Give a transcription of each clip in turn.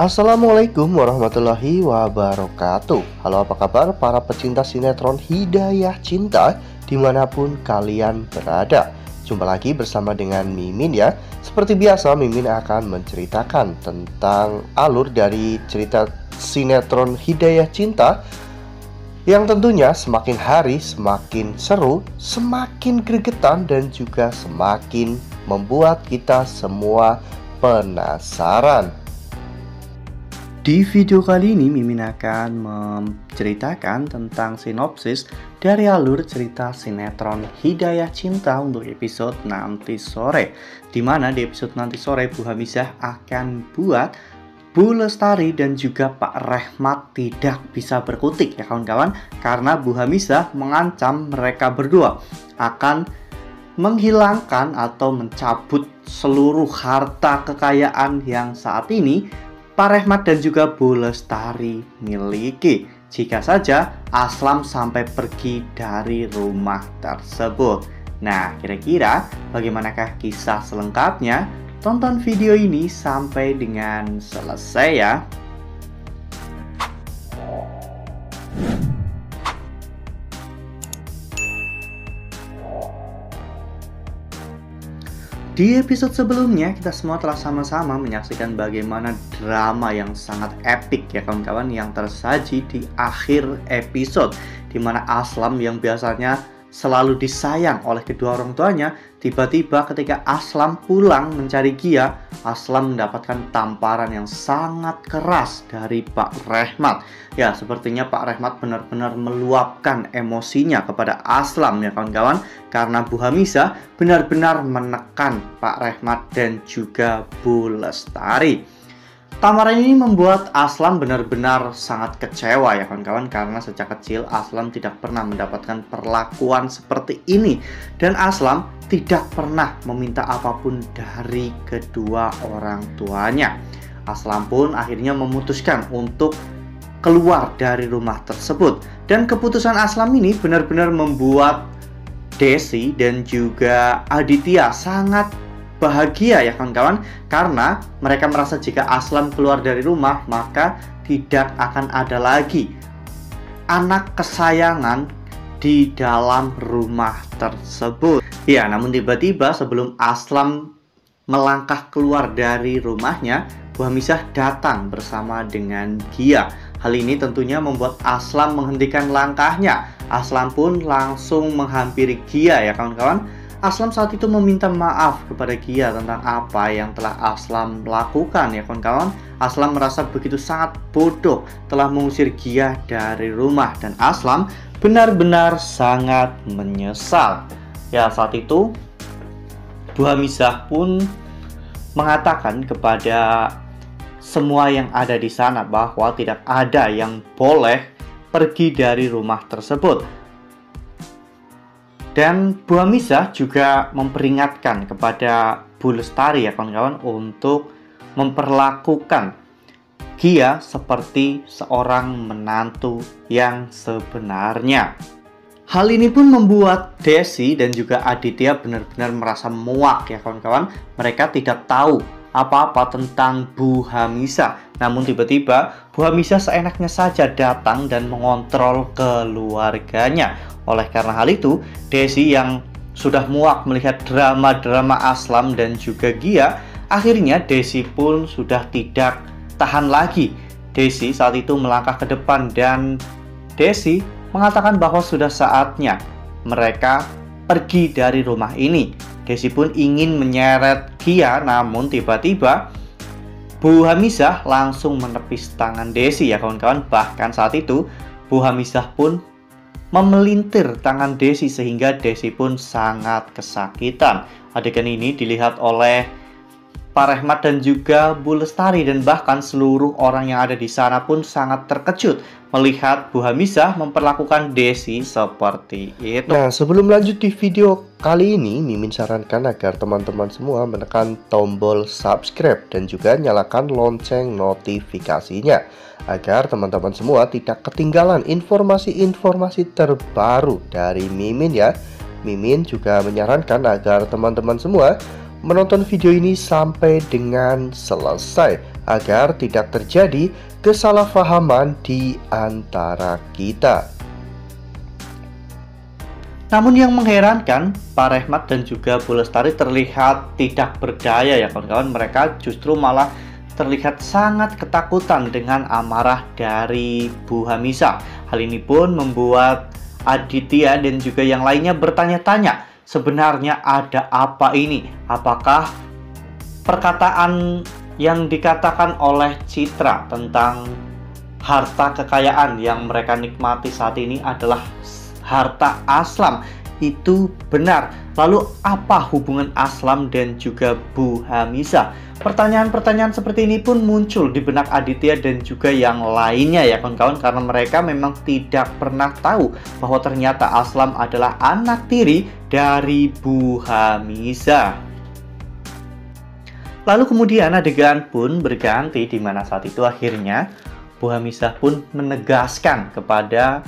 Assalamualaikum warahmatullahi wabarakatuh. Halo, apa kabar para pecinta sinetron Hidayah Cinta dimanapun kalian berada. Jumpa lagi bersama dengan Mimin ya. Seperti biasa, Mimin akan menceritakan tentang alur dari cerita sinetron Hidayah Cinta yang tentunya semakin hari semakin seru, semakin gregetan, dan juga semakin membuat kita semua penasaran. Di video kali ini Mimin akan menceritakan tentang sinopsis dari alur cerita sinetron Hidayah Cinta untuk episode nanti sore. Dimana di episode nanti sore Bu Hamisah akan buat Bu Lestari dan juga Pak Rehmat tidak bisa berkutik ya kawan-kawan, karena Bu Hamisah mengancam mereka berdua akan menghilangkan atau mencabut seluruh harta kekayaan yang saat ini Pak Rehmat dan juga Bu Lestari miliki jika saja Aslam sampai pergi dari rumah tersebut. Nah, kira-kira bagaimanakah kisah selengkapnya? Tonton video ini sampai dengan selesai ya. Di episode sebelumnya kita semua telah sama-sama menyaksikan bagaimana drama yang sangat epik ya kawan-kawan yang tersaji di akhir episode, di mana Aslam yang biasanya selalu disayang oleh kedua orang tuanya, tiba-tiba ketika Aslam pulang mencari Gia, Aslam mendapatkan tamparan yang sangat keras dari Pak Rehmat. Ya, sepertinya Pak Rehmat benar-benar meluapkan emosinya kepada Aslam ya kawan-kawan, karena Bu Hamisah benar-benar menekan Pak Rehmat dan juga Bu Lestari. Tamparan ini membuat Aslam benar-benar sangat kecewa ya kawan-kawan, karena sejak kecil Aslam tidak pernah mendapatkan perlakuan seperti ini, dan Aslam tidak pernah meminta apapun dari kedua orang tuanya. Aslam pun akhirnya memutuskan untuk keluar dari rumah tersebut, dan keputusan Aslam ini benar-benar membuat Desi dan juga Aditya sangat bahagia ya kawan-kawan, karena mereka merasa jika Aslam keluar dari rumah maka tidak akan ada lagi anak kesayangan di dalam rumah tersebut. Ya, namun tiba-tiba sebelum Aslam melangkah keluar dari rumahnya, Bu Hamisah datang bersama dengan Gia. Hal ini tentunya membuat Aslam menghentikan langkahnya. Aslam pun langsung menghampiri Gia ya kawan-kawan. Aslam saat itu meminta maaf kepada Gia tentang apa yang telah Aslam lakukan ya kawan-kawan. Aslam merasa begitu sangat bodoh telah mengusir Gia dari rumah, dan Aslam benar-benar sangat menyesal. Ya, saat itu Bu Hamisah pun mengatakan kepada semua yang ada di sana bahwa tidak ada yang boleh pergi dari rumah tersebut. Dan Bu Hamisah juga memperingatkan kepada Bu Lestari ya kawan-kawan untuk memperlakukan Gia seperti seorang menantu yang sebenarnya. Hal ini pun membuat Desi dan juga Aditya benar-benar merasa muak ya kawan-kawan. Mereka tidak tahu apa-apa tentang Bu Hamisah. Namun tiba-tiba Bu Hamisah seenaknya saja datang dan mengontrol keluarganya. Oleh karena hal itu, Desi yang sudah muak melihat drama-drama Aslam dan juga Gia, akhirnya Desi pun sudah tidak tahan lagi. Desi saat itu melangkah ke depan dan Desi mengatakan bahwa sudah saatnya mereka pergi dari rumah ini. Desi pun ingin menyeret Gia, namun tiba-tiba Bu Hamisah langsung menepis tangan Desi ya kawan-kawan. Bahkan saat itu Bu Hamisah pun memelintir tangan Desi sehingga Desi pun sangat kesakitan. Adegan ini dilihat oleh Pak Rehmat dan juga Bu Lestari, dan bahkan seluruh orang yang ada di sana pun sangat terkejut melihat Bu Hamisah memperlakukan Desi seperti itu. Nah, sebelum lanjut di video kali ini, Mimin sarankan agar teman-teman semua menekan tombol subscribe dan juga nyalakan lonceng notifikasinya, agar teman-teman semua tidak ketinggalan informasi-informasi terbaru dari Mimin ya. Mimin juga menyarankan agar teman-teman semua menonton video ini sampai dengan selesai, agar tidak terjadi kesalahpahaman di antara kita. Namun yang mengherankan, Pak Rehmat dan juga Bu Lestari terlihat tidak berdaya ya kawan-kawan. Mereka justru malah terlihat sangat ketakutan dengan amarah dari Bu Hamisah. Hal ini pun membuat Aditya dan juga yang lainnya bertanya-tanya, sebenarnya ada apa ini? Apakah perkataan yang dikatakan oleh Citra tentang harta kekayaan yang mereka nikmati saat ini adalah harta Aslam itu benar? Lalu apa hubungan Aslam dan juga Bu Hamisah? Pertanyaan-pertanyaan seperti ini pun muncul di benak Aditya dan juga yang lainnya ya kawan-kawan, karena mereka memang tidak pernah tahu bahwa ternyata Aslam adalah anak tiri dari Bu Hamisah. Lalu kemudian adegan pun berganti di mana saat itu akhirnya Bu Hamisah pun menegaskan kepada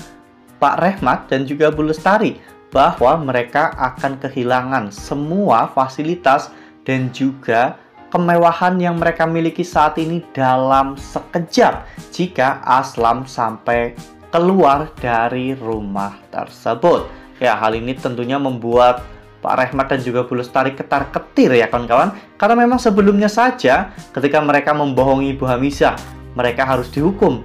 Pak Rehmat dan juga Bu Lestari bahwa mereka akan kehilangan semua fasilitas dan juga kemewahan yang mereka miliki saat ini dalam sekejap jika Aslam sampai keluar dari rumah tersebut. Ya, hal ini tentunya membuat Pak Rehmat dan juga Bu Lestari ketar-ketir ya kawan-kawan, karena memang sebelumnya saja ketika mereka membohongi Bu Hamisah, mereka harus dihukum,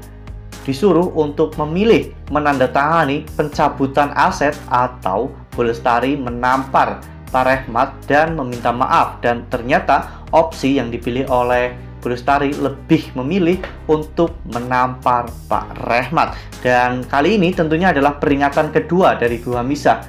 disuruh untuk memilih menandatangani pencabutan aset atau Bu Lestari menampar Pak Rehmat dan meminta maaf, dan ternyata opsi yang dipilih oleh Bu Lestari lebih memilih untuk menampar Pak Rehmat. Dan kali ini tentunya adalah peringatan kedua dari Bu Hamisah,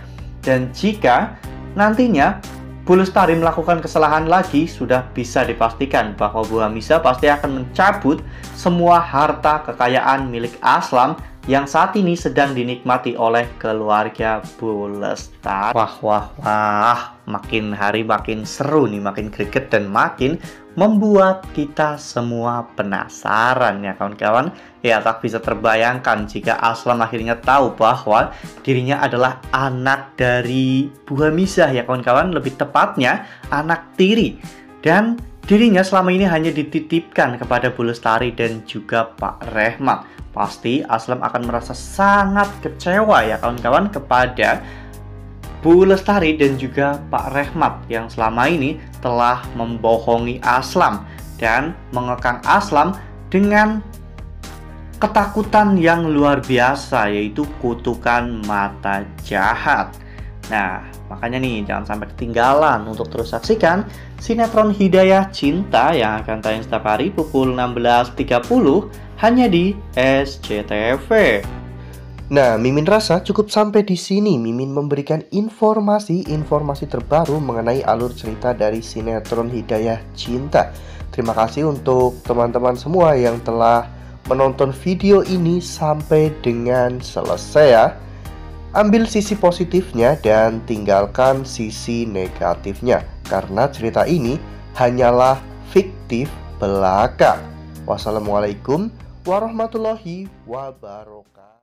dan jika nantinya Bu Lestari melakukan kesalahan lagi, sudah bisa dipastikan bahwa Bu Hamisah pasti akan mencabut semua harta kekayaan milik Aslam yang saat ini sedang dinikmati oleh keluarga Bu Lestari. Wah, makin hari makin seru nih, makin greget dan makin membuat kita semua penasaran ya kawan-kawan. Ya, tak bisa terbayangkan jika Aslam akhirnya tahu bahwa dirinya adalah anak dari Bu Hamisah ya kawan-kawan, lebih tepatnya anak tiri, dan dirinya selama ini hanya dititipkan kepada Bu Lestari dan juga Pak Rehmat. Pasti Aslam akan merasa sangat kecewa ya kawan-kawan kepada Bu Lestari dan juga Pak Rehmat yang selama ini telah membohongi Aslam dan mengekang Aslam dengan ketakutan yang luar biasa, yaitu kutukan mata jahat. Nah, makanya nih jangan sampai ketinggalan untuk terus saksikan sinetron Hidayah Cinta yang akan tayang setiap hari pukul 16.30 hanya di SCTV. Nah, Mimin rasa cukup sampai di sini. Mimin memberikan informasi terbaru mengenai alur cerita dari sinetron Hidayah Cinta. Terima kasih untuk teman-teman semua yang telah menonton video ini sampai dengan selesai ya. Ambil sisi positifnya dan tinggalkan sisi negatifnya, karena cerita ini hanyalah fiktif belaka. Wassalamualaikum warahmatullahi wabarakatuh.